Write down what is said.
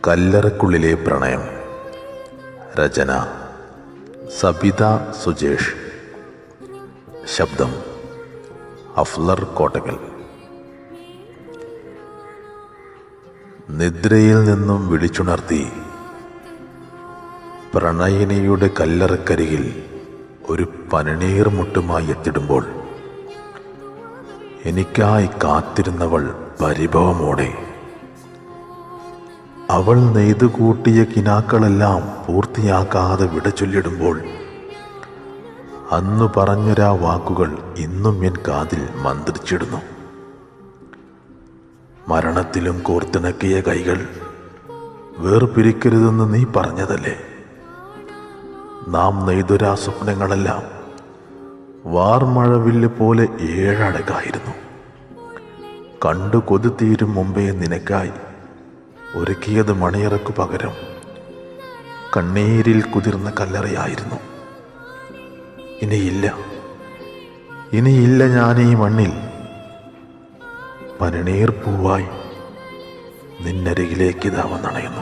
കല്ലറക്കുള്ളിലെ പ്രണയം. രചന സബിത സുജേഷ്. ശബ്ദം അഫ്ലർ കോട്ടകൽ. നിദ്രയിൽ നിന്നും വിളിച്ചുണർത്തി പ്രണയിനിയുടെ കല്ലറക്കരികിൽ ഒരു പനിനീർ മുട്ടുമായി എത്തിടുമ്പോൾ എനിക്കായി കാത്തിരുന്നവൾ പരിഭവമോടെ അവൾ നെയ്തുകൂട്ടിയ കിനാക്കളെല്ലാം പൂർത്തിയാക്കാതെ വിട ചൊല്ലിടുമ്പോൾ അന്നു പറഞ്ഞൊരാ വാക്കുകൾ ഇന്നും എൻ കാതിൽ മന്ത്രിച്ചിടുന്നു. മരണത്തിലും കോർത്തിണക്കിയ കൈകൾ വേർപിരിക്കരുതെന്ന് നീ പറഞ്ഞതല്ലേ. നാം നെയ്തൊരാ സ്വപ്നങ്ങളെല്ലാം വാർമഴവില്ല് പോലെ ഏഴടകായിരുന്നു. കണ്ടു കൊതിത്തീരും മുമ്പേ നിനക്കായി ഒരുക്കിയത് മണിയറക്കു പകരം കണ്ണീരിൽ കുതിർന്ന കല്ലറയായിരുന്നു. ഇനിയില്ല ഞാനീ മണ്ണിൽ. പനിനീർ പൂവായി നിന്നരികിലേക്കിതാ വന്നണയുന്നു.